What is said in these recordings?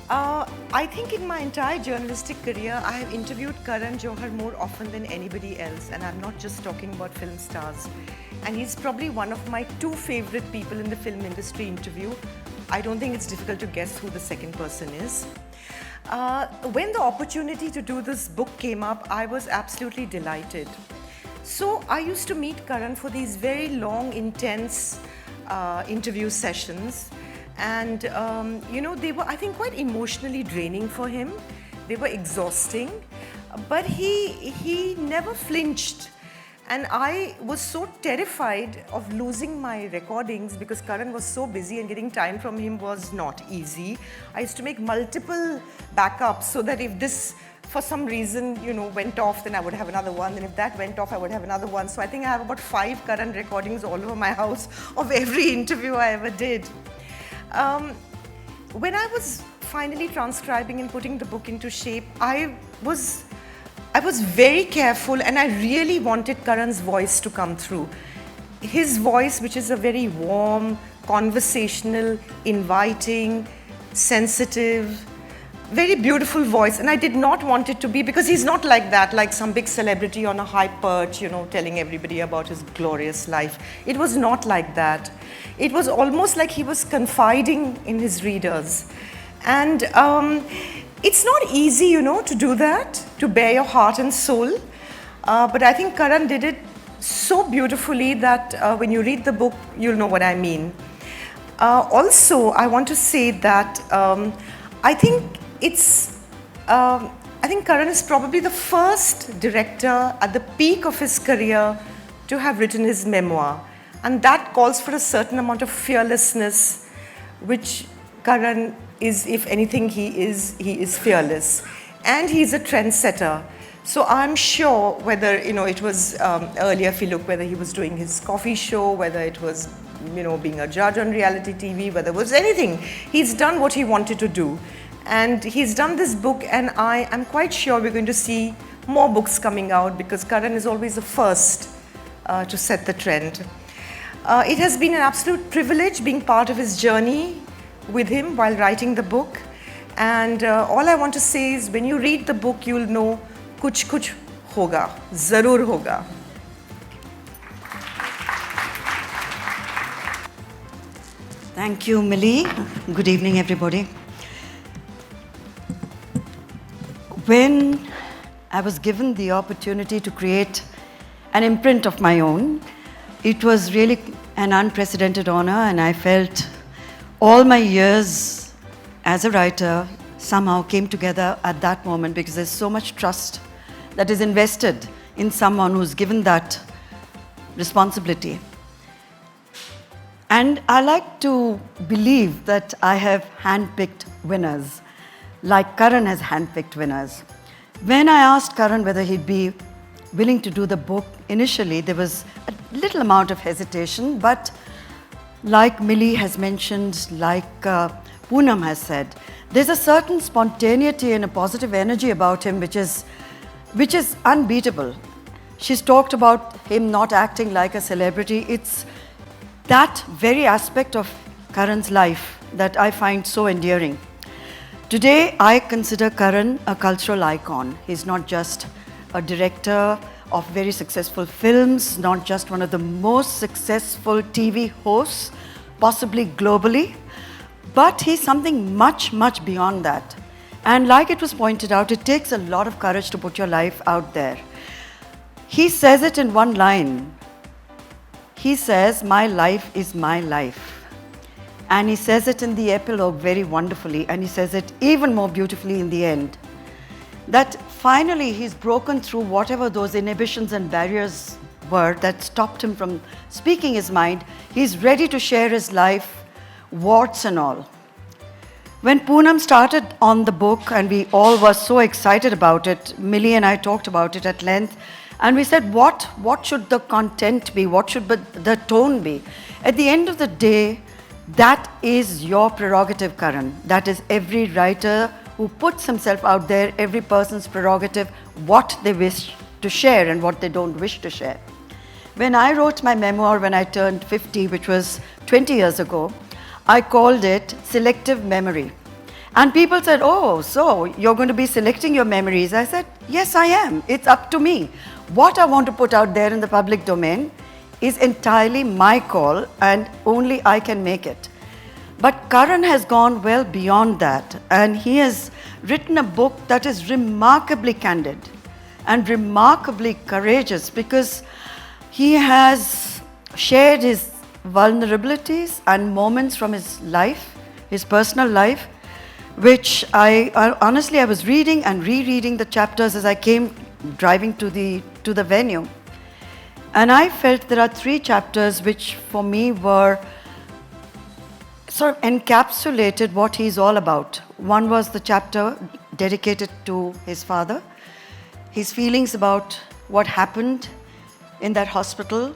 I think in my entire journalistic career, I have interviewed Karan Johar more often than anybody else, and I'm not just talking about film stars. And he's probably one of my two favorite people in the film industry interview. I don't think it's difficult to guess who the second person is. When the opportunity to do this book came up, I was absolutely delighted. So I used to meet Karan for these very long, intense interview sessions. And they were, I think, quite emotionally draining for him. They were exhausting, but he never flinched. And I was so terrified of losing my recordings because Karan was so busy and getting time from him was not easy. I used to make multiple backups so that if this for some reason, went off, then I would have another one. And if that went off, I would have another one. So I think I have about 5 Karan recordings all over my house of every interview I ever did. When I was finally transcribing and putting the book into shape, I was very careful, and I really wanted Karan's voice to come through. His voice, which is a very warm, conversational, inviting, sensitive, very beautiful voice, and I did not want it to be, because he's not like that, like some big celebrity on a high perch, telling everybody about his glorious life. It was not like that. It was almost like he was confiding in his readers. And it's not easy, to do that, to bare your heart and soul. But I think Karan did it so beautifully that when you read the book, you'll know what I mean. Also, I want to say that I think Karan is probably the first director at the peak of his career to have written his memoir. And that calls for a certain amount of fearlessness, which Karan is, if anything, he is fearless. And he's a trendsetter. So I'm sure whether, it was earlier, if you look, whether he was doing his coffee show, whether it was, being a judge on reality TV, whether it was anything, he's done what he wanted to do. And he's done this book, and I am quite sure we're going to see more books coming out, because Karan is always the first to set the trend. It has been an absolute privilege being part of his journey with him while writing the book. And all I want to say is, when you read the book, you'll know kuch kuch hoga, zarur hoga. Thank you, Millie. Good evening, everybody. When I was given the opportunity to create an imprint of my own, it was really an unprecedented honor, and I felt all my years as a writer somehow came together at that moment, because there's so much trust that is invested in someone who's given that responsibility. And I like to believe that I have handpicked winners, like Karan has handpicked winners. When I asked Karan whether he'd be willing to do the book, initially there was a little amount of hesitation, but like Millie has mentioned, like Poonam has said, there's a certain spontaneity and a positive energy about him which is unbeatable. She's talked about him not acting like a celebrity. It's that very aspect of Karan's life that I find so endearing. Today, I consider Karan a cultural icon. He's not just a director of very successful films, not just one of the most successful TV hosts, possibly globally, but he's something much, much beyond that. And like it was pointed out, it takes a lot of courage to put your life out there. He says it in one line. He says, "My life is my life." And he says it in the epilogue very wonderfully, and he says it even more beautifully in the end. That finally he's broken through whatever those inhibitions and barriers were that stopped him from speaking his mind. He's ready to share his life, warts and all. When Poonam started on the book, and we all were so excited about it, Millie and I talked about it at length, and we said, what should the content be? What should the tone be? At the end of the day, that is your prerogative, Karan. That is every writer who puts himself out there, every person's prerogative, what they wish to share and what they don't wish to share. When I wrote my memoir when I turned 50, which was 20 years ago, I called it Selective Memory. And people said, oh, so you're going to be selecting your memories. I said, yes, I am. It's up to me. What I want to put out there in the public domain is entirely my call, and only I can make it. But Karan has gone well beyond that, and he has written a book that is remarkably candid and remarkably courageous, because he has shared his vulnerabilities and moments from his life, his personal life, which honestly, I was reading and rereading the chapters as I came driving to the venue. And I felt there are 3 chapters which for me were sort of encapsulated what he's all about. One was the chapter dedicated to his father, his feelings about what happened in that hospital.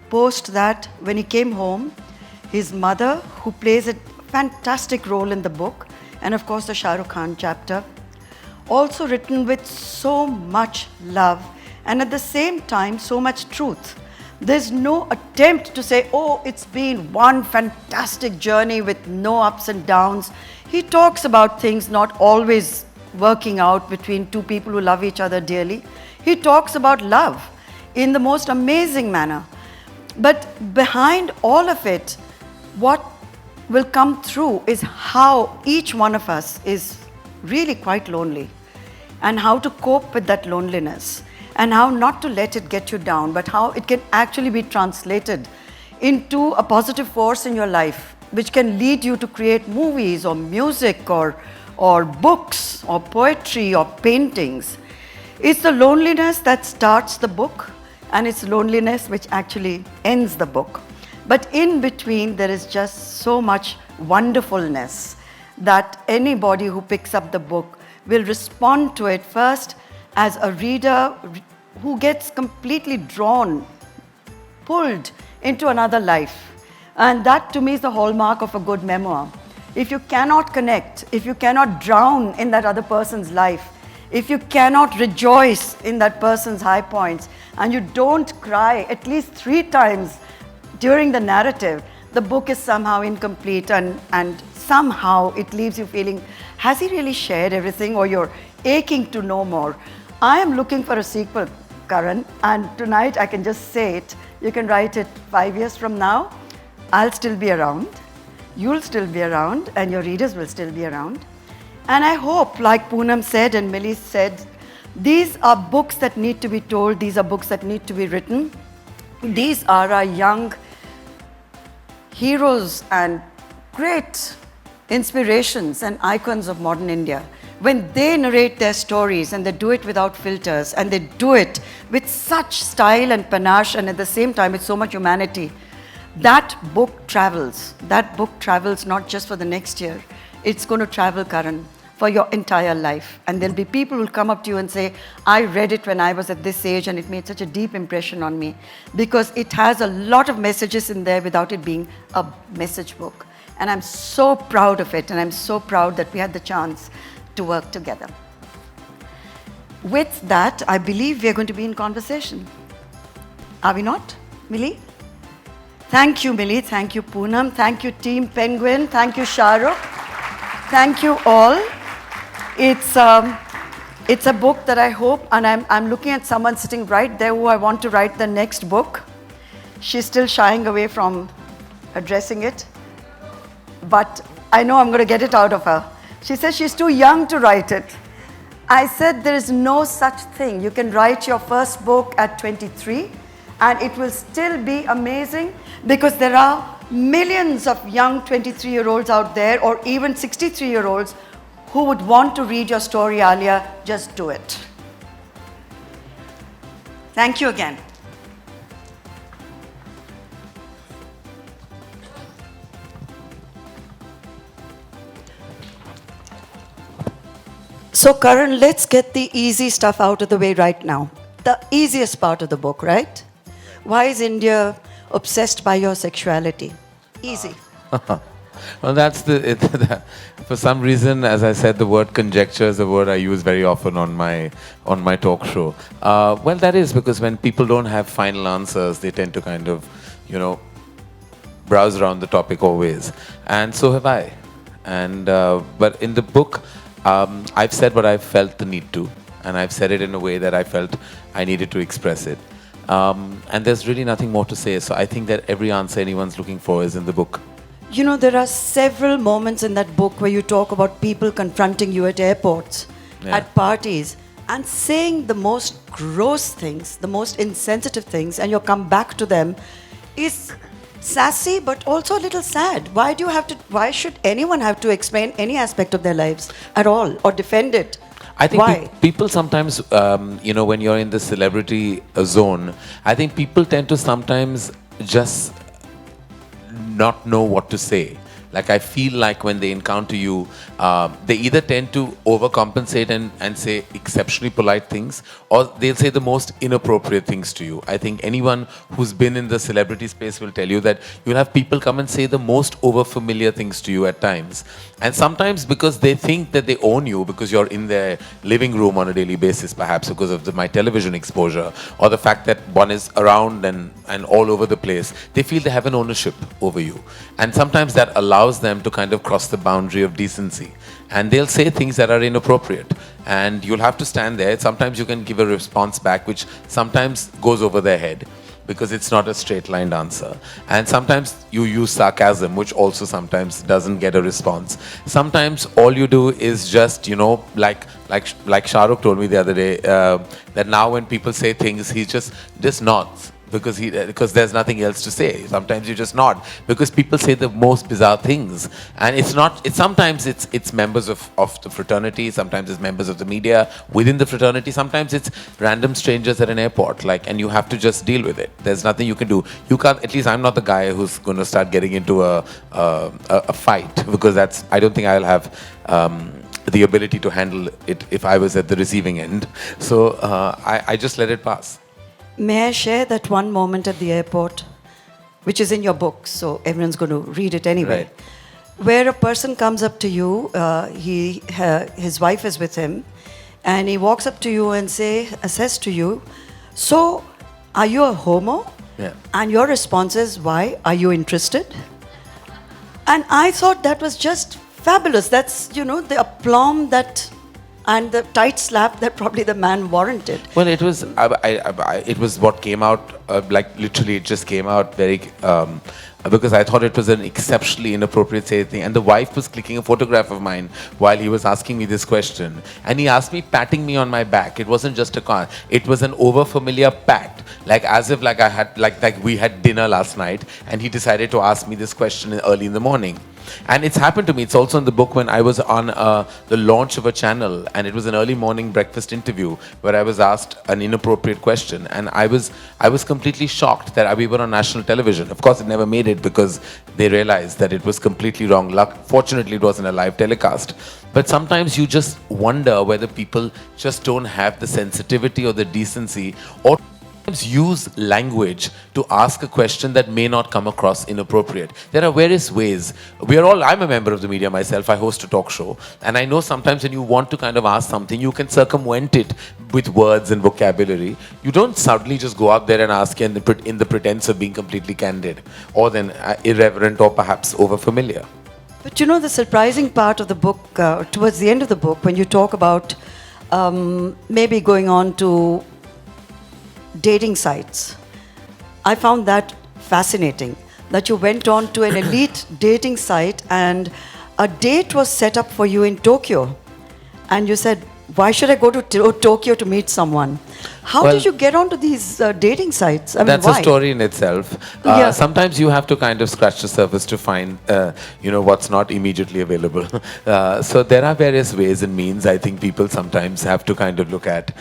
Post that, when he came home, his mother, who plays a fantastic role in the book, and of course the Shah Rukh Khan chapter, also written with so much love and at the same time so much truth. There's no attempt to say, oh, it's been one fantastic journey with no ups and downs. He talks about things not always working out between 2 people who love each other dearly. He talks about love in the most amazing manner. But behind all of it, what will come through is how each one of us is really quite lonely, and how to cope with that loneliness, and how not to let it get you down, but how it can actually be translated into a positive force in your life, which can lead you to create movies or music or books or poetry or paintings. It's the loneliness that starts the book, and it's loneliness which actually ends the book. But in between, there is just so much wonderfulness that anybody who picks up the book will respond to it first as a reader who gets completely drawn, pulled into another life. And that to me is the hallmark of a good memoir. If you cannot connect, if you cannot drown in that other person's life, if you cannot rejoice in that person's high points, and you don't cry at least 3 times during the narrative, the book is somehow incomplete, and somehow it leaves you feeling, has he really shared everything, or you're aching to know more? I am looking for a sequel, Karan, and tonight I can just say it. You can write it 5 years from now. I'll still be around, you'll still be around, and your readers will still be around. And I hope, like Poonam said and Millie said, these are books that need to be told, these are books that need to be written. These are our young heroes and great inspirations and icons of modern India. When they narrate their stories, and they do it without filters, and they do it with such style and panache, and at the same time with so much humanity, that book travels. That book travels not just for the next year. It's going to travel, Karan, for your entire life. And there'll be people who'll come up to you and say, I read it when I was at this age and it made such a deep impression on me, because it has a lot of messages in there without it being a message book. And I'm so proud of it, and I'm so proud that we had the chance to work together. With that, I believe we're going to be in conversation. Are we not, Millie? Thank you, Millie. Thank you, Poonam. Thank you, Team Penguin. Thank you, Shah Rukh. Thank you all. It's a book that I hope, and I'm looking at someone sitting right there who I want to write the next book. She's still shying away from addressing it, but I know I'm going to get it out of her. She says she's too young to write it. I said there is no such thing. You can write your first book at 23 and it will still be amazing, because there are millions of young 23-year-olds out there, or even 63-year-olds who would want to read your story, Alia. Just do it. Thank you again. So Karan, let's get the easy stuff out of the way right now. The easiest part of the book, right? Why is India obsessed by your sexuality? Easy. Well, that's for some reason, as I said, the word conjecture is a word I use very often on my talk show. Well, that is because when people don't have final answers, they tend to kind of, browse around the topic always. And so have I. And but in the book, I've said what I felt the need to, and I've said it in a way that I felt I needed to express it. And there's really nothing more to say. So I think that every answer anyone's looking for is in the book. You know, there are several moments in that book where you talk about people confronting you at airports, Yeah. at parties, and saying the most gross things, the most insensitive things, and you come back to them is sassy but also a little sad. Why should anyone have to explain any aspect of their lives at all or defend it? I think Why? people sometimes, when you're in the celebrity zone, I think people tend to sometimes just not know what to say. Like I feel like when they encounter you, they either tend to overcompensate and say exceptionally polite things, or they'll say the most inappropriate things to you. I think anyone who's been in the celebrity space will tell you that you'll have people come and say the most overfamiliar things to you at times. And sometimes because they think that they own you because you're in their living room on a daily basis, perhaps because of my television exposure, or the fact that one is around and all over the place, they feel they have an ownership over you. And sometimes that allows them to kind of cross the boundary of decency. And they'll say things that are inappropriate. And you'll have to stand there. Sometimes you can give a response back, which sometimes goes over their head, because it's not a straight-lined answer. And sometimes you use sarcasm, which also sometimes doesn't get a response. Sometimes all you do is just, like Shah Rukh told me the other day, that now when people say things, he just nods. Because there's nothing else to say. Sometimes you just nod because people say the most bizarre things, and sometimes it's members of the fraternity, sometimes it's members of the media within the fraternity, sometimes it's random strangers at an airport, and you have to just deal with it. There's nothing you can do. You can't. At least I'm not the guy who's going to start getting into a fight, because I don't think I'll have the ability to handle it if I was at the receiving end. So I just let it pass. May I share that one moment at the airport, which is in your book, so everyone's going to read it anyway, Right. where a person comes up to you, his wife is with him, and he walks up to you and says to you, "So, are you a homo?" Yeah. And your response is, "Why? Are you interested?" And I thought that was just fabulous. That's, the aplomb and the tight slap that probably the man warranted. Well, it was it was what came out, literally it just came out very because I thought it was an exceptionally inappropriate thing. And the wife was clicking a photograph of mine while he was asking me this question, and he asked me, patting me on my back. It wasn't just a car; it was an overfamiliar pat, as if I had we had dinner last night, and he decided to ask me this question early in the morning. And it's happened to me. It's also in the book when I was on the launch of a channel, and it was an early morning breakfast interview where I was asked an inappropriate question, and I was completely shocked that we were on national television. Of course, it never made it because they realized that it was completely wrong. Fortunately, it wasn't a live telecast. But sometimes you just wonder whether people just don't have the sensitivity or the decency, or use language to ask a question that may not come across inappropriate. There are various ways. I'm a member of the media myself. I host a talk show. And I know sometimes when you want to kind of ask something, you can circumvent it with words and vocabulary. You don't suddenly just go out there and ask in the pretense of being completely candid, or then irreverent, or perhaps overfamiliar. But the surprising part of the book, towards the end of the book, when you talk about maybe going on to dating sites, I found that fascinating, that you went on to an elite dating site and a date was set up for you in Tokyo, and you said, "Why should I go to Tokyo to meet someone?" How did you get onto these dating sites? I mean, that's why? a story in itself. Yeah. Sometimes you have to kind of scratch the surface to find, what's not immediately available. So there are various ways and means I think people sometimes have to kind of look at.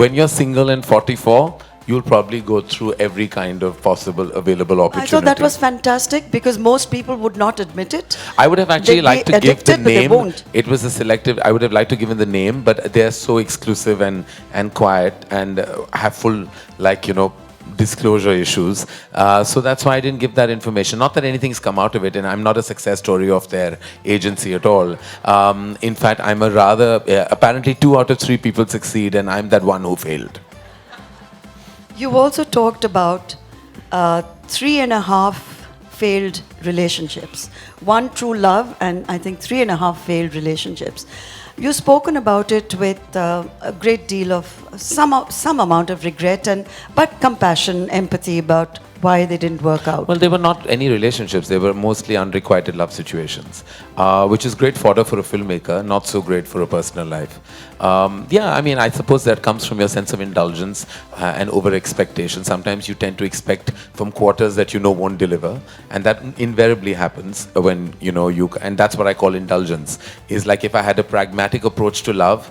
When you're single and 44, you'll probably go through every kind of possible available opportunity. I thought that was fantastic because most people would not admit it. I would have actually liked to give the addicted, but they name. won't. It was a selective. I would have liked to give the name, but they're so exclusive and quiet and have full disclosure issues. So that's why I didn't give that information. Not that anything's come out of it, and I'm not a success story of their agency at all. In fact, I'm a rather apparently 2 out of 3 people succeed, and I'm that one who failed. You also talked about 3.5 failed relationships. One true love, and I think 3.5 failed relationships. You've spoken about it with a great deal of some amount of regret but compassion, empathy about why they didn't work out. Well, they were not any relationships. They were mostly unrequited love situations, which is great fodder for a filmmaker, not so great for a personal life. Yeah, I mean, I suppose that comes from your sense of indulgence and over-expectation. Sometimes you tend to expect from quarters that you know won't deliver, and that invariably happens when, you know, and that's what I call indulgence. Is like if I had a pragmatic approach to love,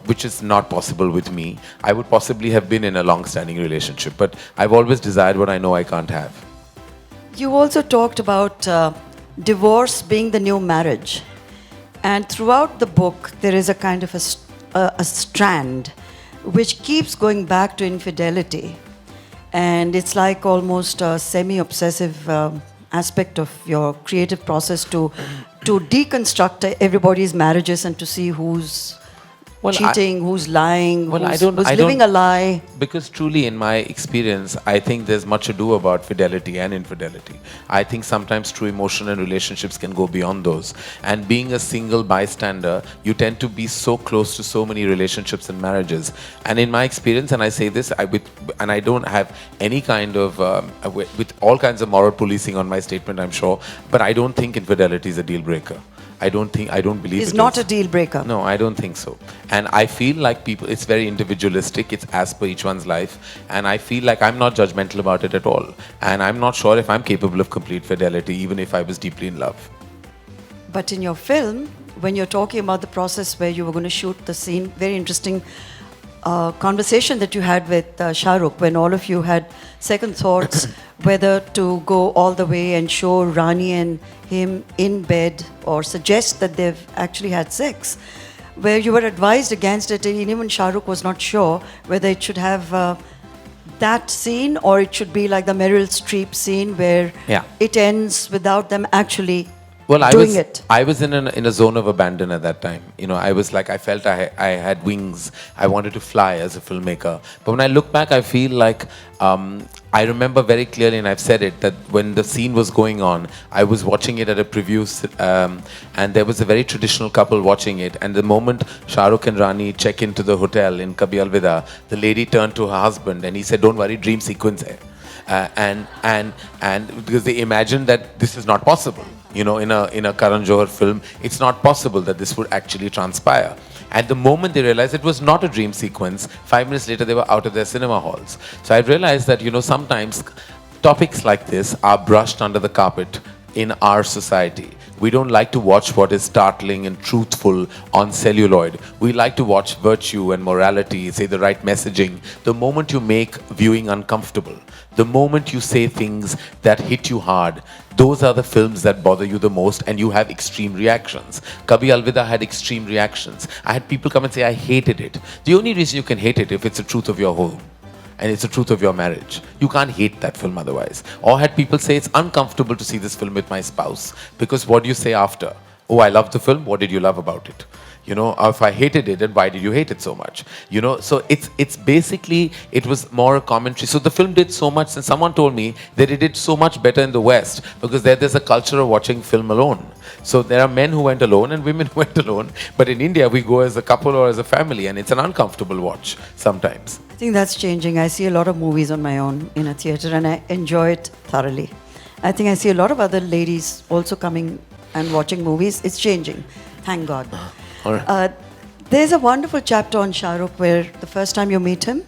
which is not possible with me, I would possibly have been in a long-standing relationship. But I've always desired what I know I can't have. You also talked about divorce being the new marriage. And throughout the book, there is a kind of a strand which keeps going back to infidelity. And it's like almost a semi-obsessive aspect of your creative process to deconstruct everybody's marriages and to see who's cheating, who's lying, who's living a lie. Because truly, in my experience, I think there's much ado about fidelity and infidelity. I think sometimes true emotion and relationships can go beyond those. And being a single bystander, you tend to be so close to so many relationships and marriages. And in my experience, and I say this, and I don't have any kind of, with all kinds of moral policing on my statement, I'm sure, but I don't think infidelity is a deal breaker. I don't believe it's not a deal breaker. No, I don't think so. And I feel like it's very individualistic. It's as per each one's life. And I feel like I'm not judgmental about it at all. And I'm not sure if I'm capable of complete fidelity, even if I was deeply in love. But in your film, when you're talking about the process where you were going to shoot the scene, very interesting conversation that you had with Shah Rukh, when all of you had second thoughts whether to go all the way and show Rani and him in bed or suggest that they've actually had sex, where you were advised against it, and even Shah Rukh was not sure whether it should have that scene or it should be like the Meryl Streep scene where it ends without them actually doing it. I was in a zone of abandon at that time. You know, I was like, I felt I had wings. I wanted to fly as a filmmaker. But when I look back, I feel like I remember very clearly, and I've said it, that when the scene was going on, I was watching it at a preview, and there was a very traditional couple watching it. And the moment Shah Rukh and Rani check into the hotel in Kabhi Alvida, the lady turned to her husband and he said, "Don't worry, dream sequence hai." And because they imagined that this is not possible. You know, in a Karan Johar film, it's not possible that this would actually transpire. At the moment they realized it was not a dream sequence, 5 minutes later they were out of their cinema halls. So I realized that, you know, sometimes topics like this are brushed under the carpet in our society. We don't like to watch what is startling and truthful on celluloid. We like to watch virtue and morality, say the right messaging. The moment you make viewing uncomfortable, the moment you say things that hit you hard, those are the films that bother you the most, and you have extreme reactions. Kabhi Alvida had extreme reactions. I had people come and say, I hated it. The only reason you can hate it if it's the truth of your home and it's the truth of your marriage. You can't hate that film otherwise. Or had people say, it's uncomfortable to see this film with my spouse, because what do you say after? Oh, I loved the film. What did you love about it? You know, if I hated it, then why did you hate it so much? You know, so it's basically, it was more a commentary. So the film did so much, and someone told me that it did so much better in the West because there's a culture of watching film alone. So there are men who went alone and women who went alone. But in India, we go as a couple or as a family, and it's an uncomfortable watch sometimes. I think that's changing. I see a lot of movies on my own in a theatre and I enjoy it thoroughly. I think I see a lot of other ladies also coming and watching movies. It's changing. Thank God. All right. There's a wonderful chapter on Shah Rukh where the first time you meet him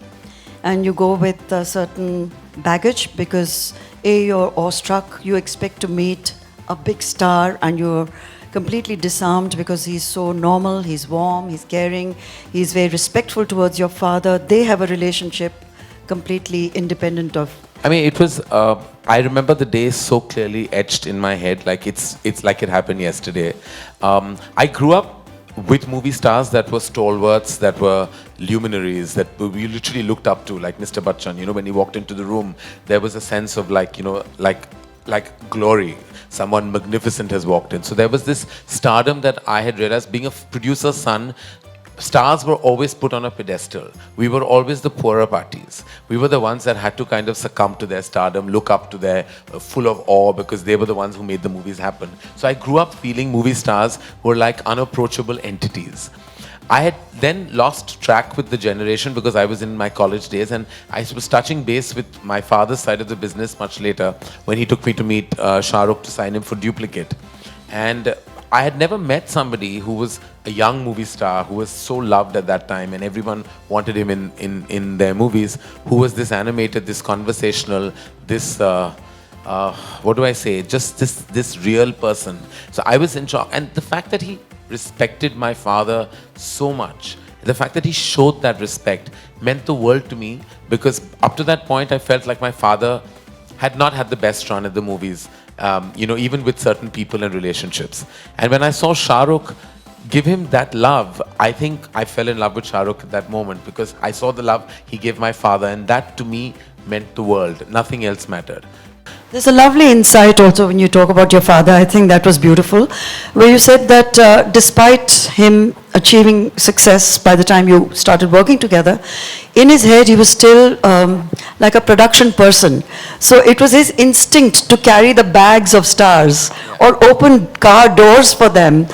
and you go with a certain baggage because you're awestruck, you expect to meet a big star and you're completely disarmed because he's so normal, he's warm, he's caring, he's very respectful towards your father. They have a relationship completely independent of... I mean, it was, I remember the day so clearly etched in my head, like it's like it happened yesterday. I grew up with movie stars that were stalwarts, that were luminaries, that we literally looked up to, like Mr. Bachchan. You know, when he walked into the room, there was a sense of like, you know, like glory. Someone magnificent has walked in. So there was this stardom that I had realized, being a producer's son, stars were always put on a pedestal. We were always the poorer parties. We were the ones that had to kind of succumb to their stardom, look up to their full of awe, because they were the ones who made the movies happen. So I grew up feeling movie stars were like unapproachable entities. I had then lost track with the generation because I was in my college days, and I was touching base with my father's side of the business much later when he took me to meet Shah Rukh to sign him for Duplicate. And I had never met somebody who was a young movie star, who was so loved at that time and everyone wanted him in their movies, who was this animated, this conversational, this, what do I say, just this real person. So I was in shock. And the fact that he respected my father so much, the fact that he showed that respect meant the world to me, because up to that point I felt like my father had not had the best run at the movies. Even with certain people and relationships. And when I saw Shah Rukh give him that love, I think I fell in love with Shah Rukh at that moment, because I saw the love he gave my father, and that to me meant the world. Nothing else mattered. There's a lovely insight also when you talk about your father. I think that was beautiful, where you said that despite him achieving success by the time you started working together, in his head he was still like a production person. So it was his instinct to carry the bags of stars or open car doors for them.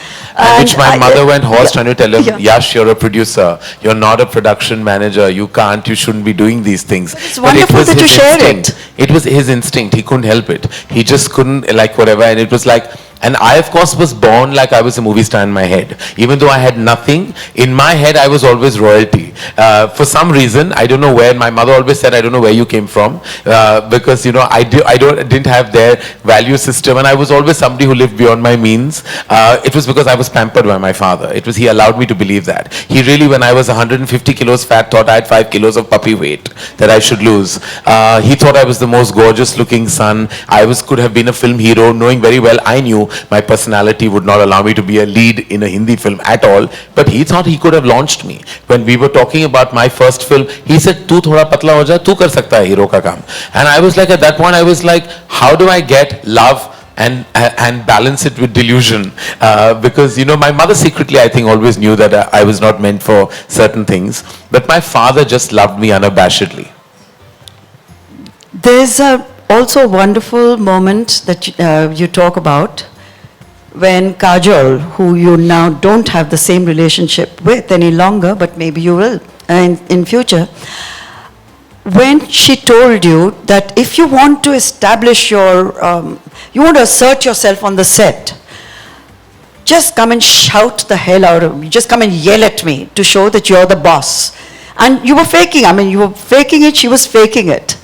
Which my mother went hoarse trying to tell him, Yash, you're a producer, you're not a production manager, you shouldn't be doing these things. But it's wonderful that you share it. It was his instinct, he couldn't help it. He just couldn't, like, whatever, and it was like, and I, of course, was born like I was a movie star in my head. Even though I had nothing, in my head I was always royalty. For some reason, I don't know where, my mother always said, I don't know where you came from, because, I didn't have their value system, and I was always somebody who lived beyond my means. It was because I was pampered by my father. He allowed me to believe that. He really, when I was 150 kilos fat, thought I had 5 kilos of puppy weight that I should lose. He thought I was the most gorgeous looking son. Could have been a film hero, knowing very well I knew my personality would not allow me to be a lead in a Hindi film at all. But he thought he could have launched me. When we were talking about my first film, he said, "Tu thoda patla ho ja, tu kar sakta hai hero ka kaam." And I was like, at that point, I was like, how do I get love and balance it with delusion? Because, my mother secretly, I think, always knew that I was not meant for certain things. But my father just loved me unabashedly. There's also a wonderful moment that you talk about when Kajol, who you now don't have the same relationship with any longer, but maybe you will in future, when she told you that if you want to establish you want to assert yourself on the set, just come and shout the hell out of me, just come and yell at me to show that you're the boss. And you were faking, you were faking it, she was faking it.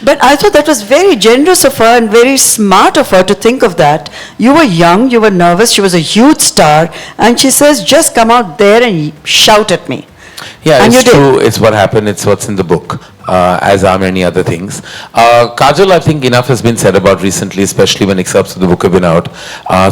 But I thought that was very generous of her and very smart of her to think of that. You were young, you were nervous, she was a huge star, and she says, just come out there and shout at me. Yeah, and it's true. It's what happened. It's what's in the book, as are many other things. Kajol, I think enough has been said about recently, especially when excerpts of the book have been out.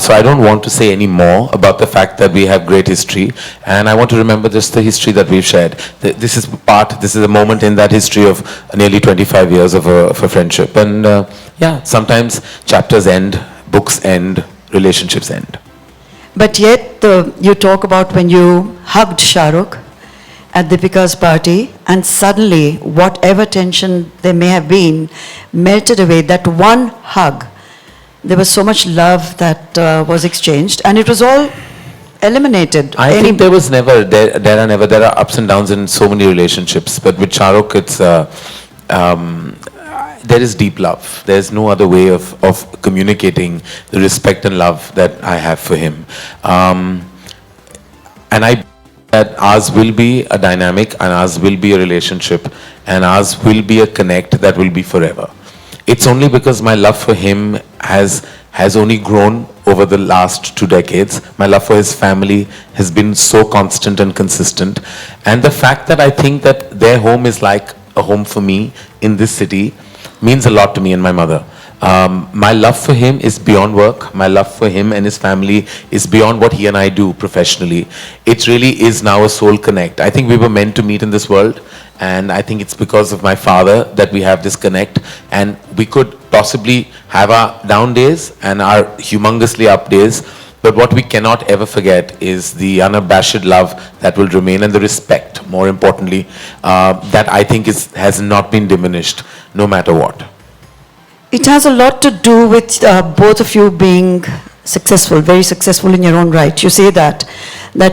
So I don't want to say any more about the fact that we have great history, and I want to remember just the history that we've shared. This is a moment in that history of nearly 25 years of a friendship. And sometimes chapters end, books end, relationships end. But yet, you talk about when you hugged Shah Rukh at Deepika's party, and suddenly, whatever tension there may have been, melted away. That one hug, there was so much love that was exchanged, and it was all eliminated. I think there are ups and downs in so many relationships, but with Shah Rukh, it's there is deep love. There's no other way of communicating the respect and love that I have for him. And I that ours will be a dynamic, and ours will be a relationship, and ours will be a connect that will be forever. It's only because my love for him has only grown over the last 2 decades. My love for his family has been so constant and consistent. And the fact that I think that their home is like a home for me in this city means a lot to me and my mother. My love for him is beyond work. My love for him and his family is beyond what he and I do professionally. It really is now a soul connect. I think we were meant to meet in this world, and I think it's because of my father that we have this connect, and we could possibly have our down days and our humongously up days, But what we cannot ever forget is the unabashed love that will remain, and the respect, more importantly, that I think has not been diminished, no matter what. It has a lot to do with both of you being successful, very successful in your own right. You say that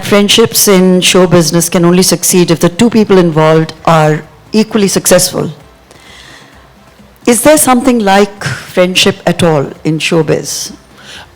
friendships in show business can only succeed if the two people involved are equally successful. Is there something like friendship at all in showbiz?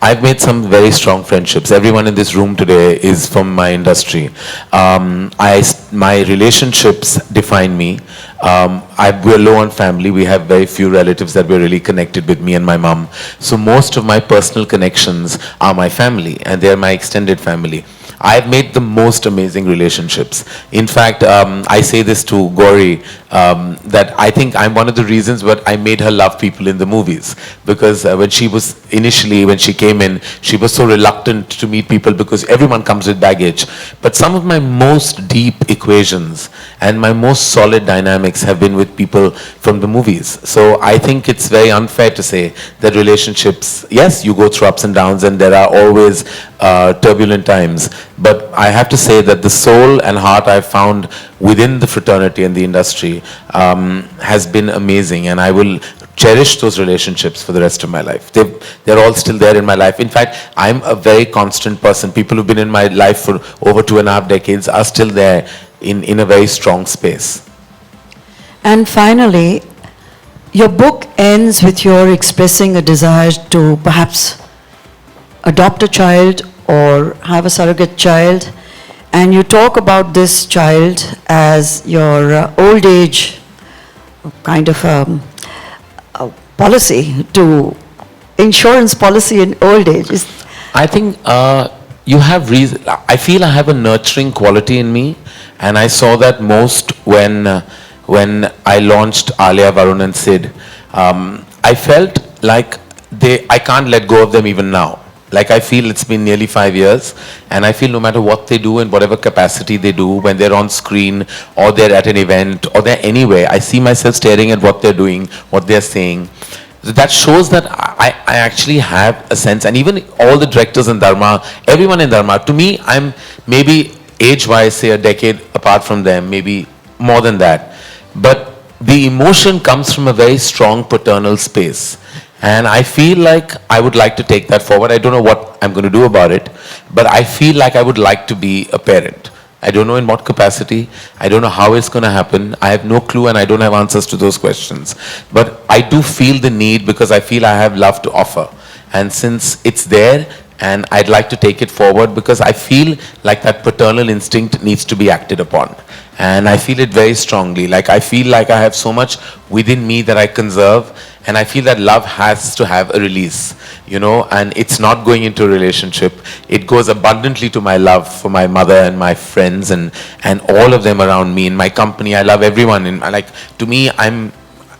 I've made some very strong friendships. Everyone in this room today is from my industry. My relationships define me. We're low on family. We have very few relatives that we're really connected with, me and my mom. So most of my personal connections are my family, and they're my extended family. I've made the most amazing relationships. In fact, I say this to Gauri, that I think I'm one of the reasons what I made her love people in the movies. Because when she came in, she was so reluctant to meet people because everyone comes with baggage. But some of my most deep equations and my most solid dynamics have been with people from the movies. So I think it's very unfair to say that relationships, yes, you go through ups and downs and there are always turbulent times. But I have to say that the soul and heart I've found within the fraternity and the industry has been amazing, and I will cherish those relationships for the rest of my life. They're all still there in my life. In fact, I'm a very constant person. People who've been in my life for over 2.5 decades are still there in a very strong space. And finally, your book ends with your expressing a desire to perhaps adopt a child or have a surrogate child, and you talk about this child as your old age kind of policy, to insurance policy in old age. I think you have reason. I feel I have a nurturing quality in me, and I saw that most when I launched Alia, Varun and Sid. I felt like I can't let go of them even now. Like, I feel it's been nearly 5 years, and I feel no matter what they do in whatever capacity they do, when they're on screen or they're at an event or they're anywhere, I see myself staring at what they're doing, what they're saying. So that shows that I actually have a sense, and even all the directors in Dharma, everyone in Dharma, to me, I'm maybe age-wise, say a decade apart from them, maybe more than that. But the emotion comes from a very strong paternal space. And I feel like I would like to take that forward. I don't know what I'm going to do about it, but I feel like I would like to be a parent. I don't know in what capacity. I don't know how it's going to happen. I have no clue, and I don't have answers to those questions. But I do feel the need, because I feel I have love to offer. And since it's there, and I'd like to take it forward, because I feel like that paternal instinct needs to be acted upon. And I feel it very strongly. Like, I feel like I have so much within me that I conserve, and I feel that love has to have a release, you know, and it's not going into a relationship. It goes abundantly to my love for my mother and my friends and all of them around me. In my company, I love everyone. And like, to me, I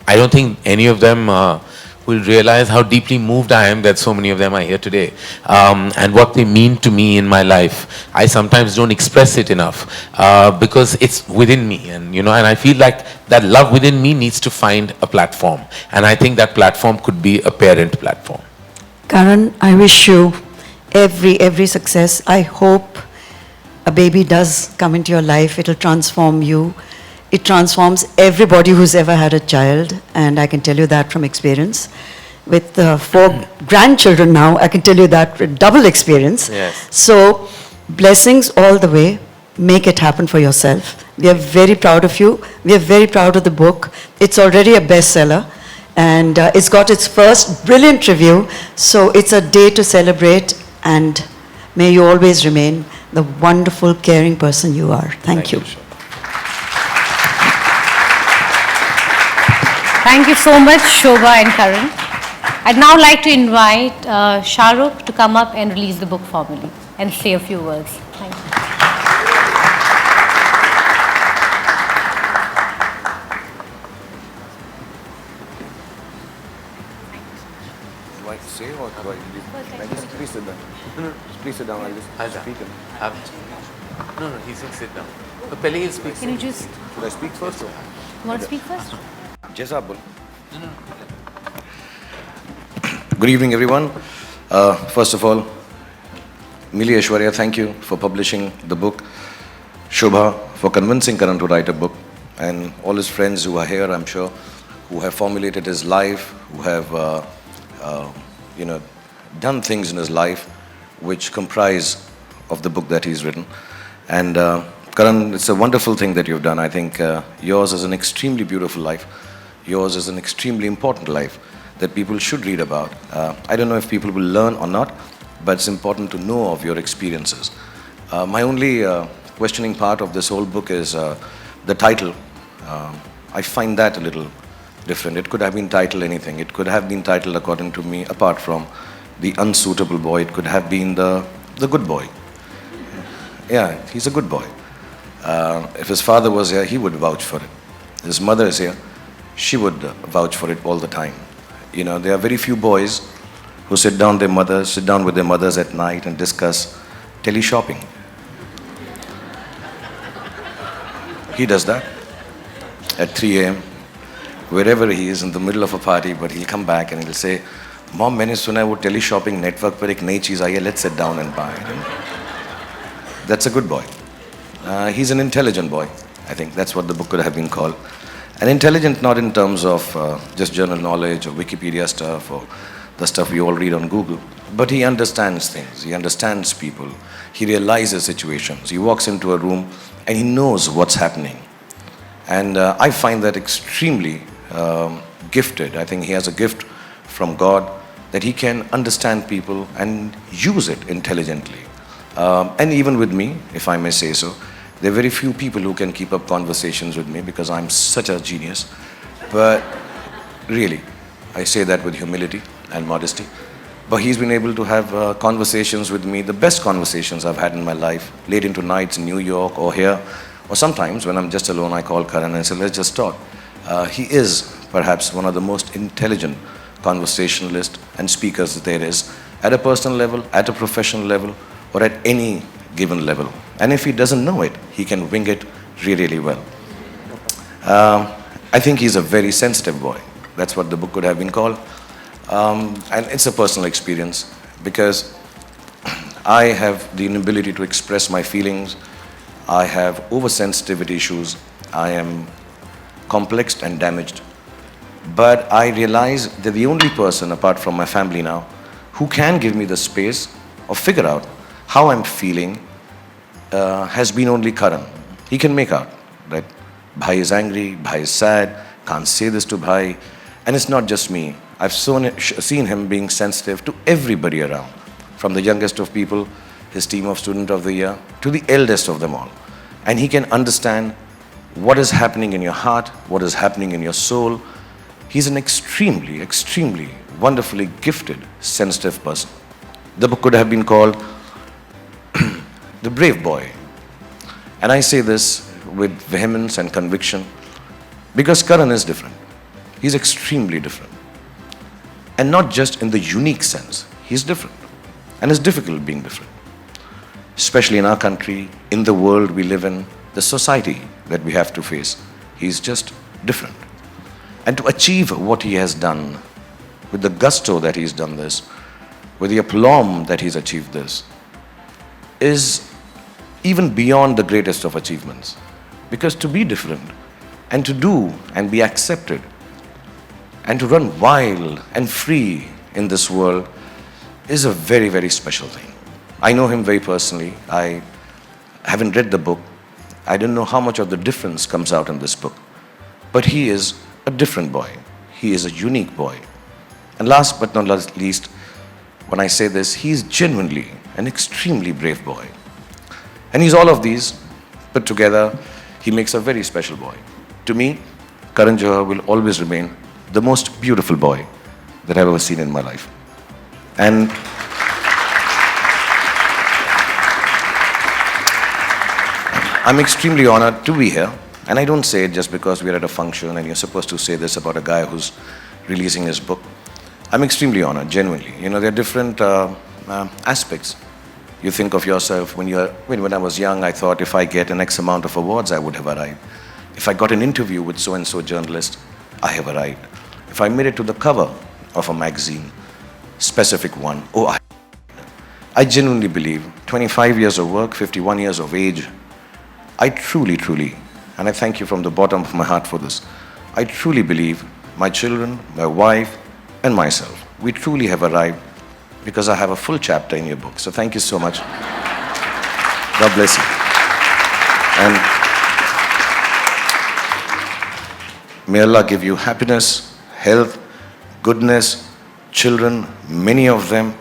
don't think any of them will realize how deeply moved I am that so many of them are here today, and what they mean to me in my life. I sometimes don't express it enough because it's within me, and you know, and I feel like that love within me needs to find a platform, and I think that platform could be a parent platform. Karan, I wish you every success. I hope a baby does come into your life. It'll transform you. It transforms everybody who's ever had a child, and I can tell you that from experience. With 4 grandchildren now, I can tell you that with double experience. Yes. So, blessings all the way. Make it happen for yourself. We are very proud of you. We are very proud of the book. It's already a bestseller, and it's got its first brilliant review. So, it's a day to celebrate, and may you always remain the wonderful, caring person you are. Thank you. Thank you so much, Shobha and Karan. I'd now like to invite Shah Rukh to come up and release the book formally and say a few words. Thank you. Do I say or do I leave? Please sit down. No, please sit down. I'll just speak. No, he said sit down. So, pehle he'll speak. Can you just, Should I speak first? Or? you want to speak first? Yes, Abul. Good evening, everyone. First of all, Mili Aishwarya, thank you for publishing the book. Shobha, for convincing Karan to write a book. And all his friends who are here, I'm sure, who have formulated his life, who have, done things in his life which comprise of the book that he's written. And Karan, it's a wonderful thing that you've done. I think yours is an extremely beautiful life. Yours is an extremely important life that people should read about. I don't know if people will learn or not, but it's important to know of your experiences. My only questioning part of this whole book is the title. I find that a little different. It could have been titled anything. It could have been titled, according to me, apart from The Unsuitable Boy, it could have been the Good Boy. Yeah, he's a good boy. If his father was here, he would vouch for it. His mother is here, she would vouch for it all the time. You know, there are very few boys who sit down with their mothers at night and discuss tele-shopping. He does that at 3 a.m. wherever he is in the middle of a party, but he'll come back and he'll say, "Mom, मैंने सुना है वो tele-shopping network पर एक नई चीज़ आई है, let's sit down and buy it." That's a good boy. He's an intelligent boy. I think that's what the book could have been called. And intelligent not in terms of just general knowledge or Wikipedia stuff or the stuff we all read on Google, but he understands things, he understands people, he realizes situations. He walks into a room and he knows what's happening. And I find that extremely gifted. I think he has a gift from God that he can understand people and use it intelligently. And even with me, if I may say so, there are very few people who can keep up conversations with me because I'm such a genius. But really, I say that with humility and modesty. But he's been able to have conversations with me, the best conversations I've had in my life, late into nights in New York or here. Or sometimes when I'm just alone, I call Karan and say, let's just talk. He is perhaps one of the most intelligent conversationalists and speakers there is, at a personal level, at a professional level, or at any given level. And if he doesn't know it, he can wing it really, really well. I think he's a very sensitive boy. That's what the book could have been called. And it's a personal experience because I have the inability to express my feelings. I have oversensitivity issues. I am complexed and damaged. But I realize that the only person, apart from my family now, who can give me the space or figure out how I'm feeling has been only Karan. He can make out that Bhai is angry, Bhai is sad, can't say this to Bhai. And it's not just me. I've seen him being sensitive to everybody around, from the youngest of people, his team of Student of the Year, to the eldest of them all. And he can understand what is happening in your heart, what is happening in your soul. He's an extremely, extremely wonderfully gifted, sensitive person. The book could have been called The Brave Boy. And I say this with vehemence and conviction because Karan is different. He's extremely different. And not just in the unique sense. He's different. And it's difficult being different. Especially in our country, in the world we live in, the society that we have to face. He's just different. And to achieve what he has done, with the gusto that he's done this, with the aplomb that he's achieved this, is even beyond the greatest of achievements. Because to be different, and to do and be accepted, and to run wild and free in this world is a very, very special thing. I know him very personally. I haven't read the book. I don't know how much of the difference comes out in this book. But he is a different boy. He is a unique boy. And last but not least, when I say this, he is genuinely an extremely brave boy. And he's all of these put together. He makes a very special boy. To me, Karan Johar will always remain the most beautiful boy that I've ever seen in my life. And I'm extremely honored to be here. And I don't say it just because we're at a function and you're supposed to say this about a guy who's releasing his book. I'm extremely honored, genuinely. You know, there are different aspects. You think of yourself, when I was young, I thought if I get an X amount of awards, I would have arrived. If I got an interview with so-and-so journalist, I have arrived. If I made it to the cover of a magazine, specific one, I genuinely believe 25 years of work, 51 years of age, I truly, and I thank you from the bottom of my heart for this, I truly believe my children, my wife, and myself, we truly have arrived because I have a full chapter in your book. So thank you so much. God bless you. And may Allah give you happiness, health, goodness, children, many of them,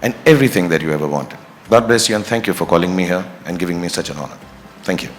and everything that you ever wanted. God bless you, and thank you for calling me here and giving me such an honor. Thank you.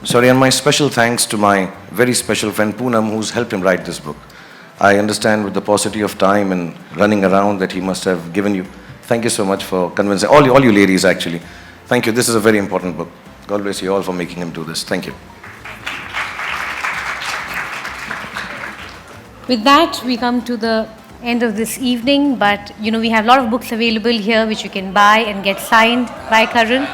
Sorry, and my special thanks to my very special friend Poonam, who's helped him write this book. I understand with the paucity of time and running around that he must have given you. Thank you so much for convincing, all you ladies actually. Thank you, this is a very important book. God bless you all for making him do this. Thank you. With that, we come to the end of this evening, but we have a lot of books available here which you can buy and get signed by Karan.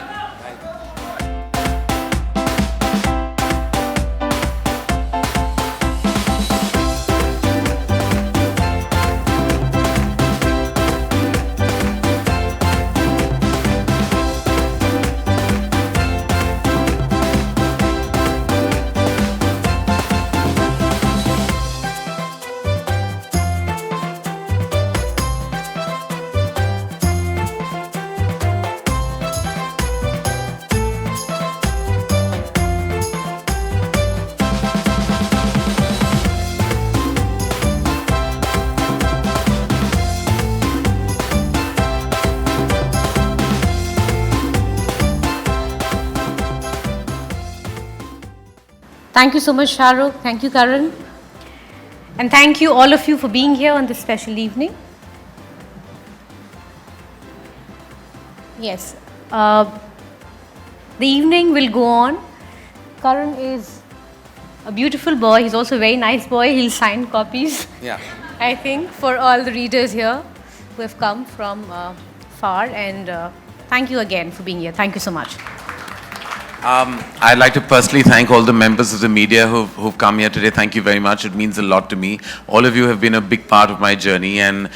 Thank you so much, Shah Rukh. Thank you, Karan. And thank you, all of you, for being here on this special evening. Yes. The evening will go on. Karan is a beautiful boy. He's also a very nice boy. He'll sign copies, I think, for all the readers here who have come from far. And thank you again for being here. Thank you so much. I'd like to personally thank all the members of the media who've come here today. Thank you very much. It means a lot to me. All of you have been a big part of my journey, and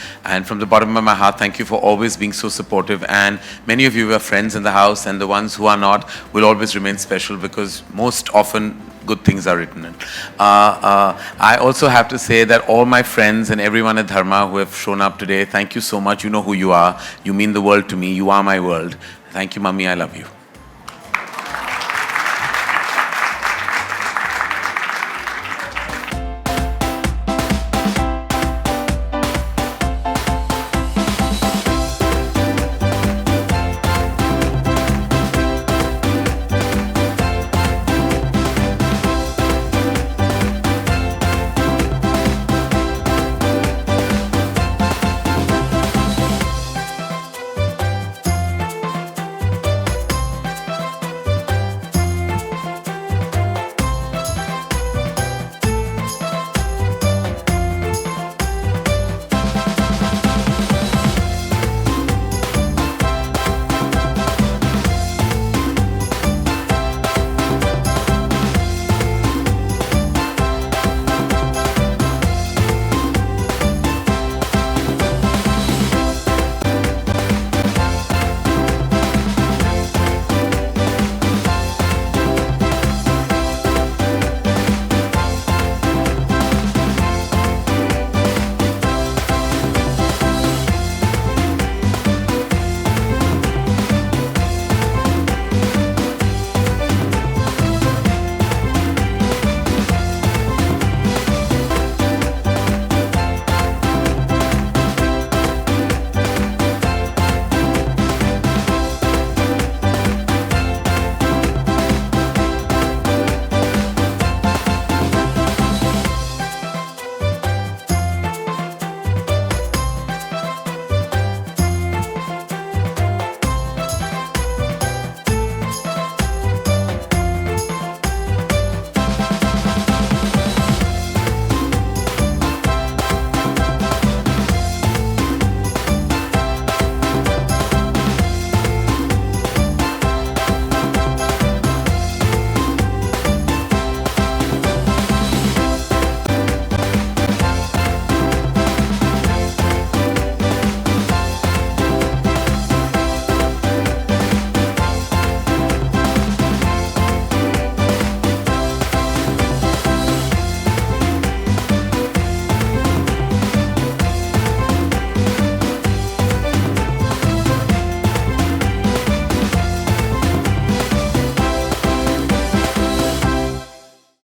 from the bottom of my heart, thank you for always being so supportive. And many of you are friends in the house, and the ones who are not will always remain special, because most often good things are written in. I also have to say that all my friends and everyone at Dharma who have shown up today, thank you so much. You know who you are. You mean the world to me. You are my world. Thank you, Mummy. I love you.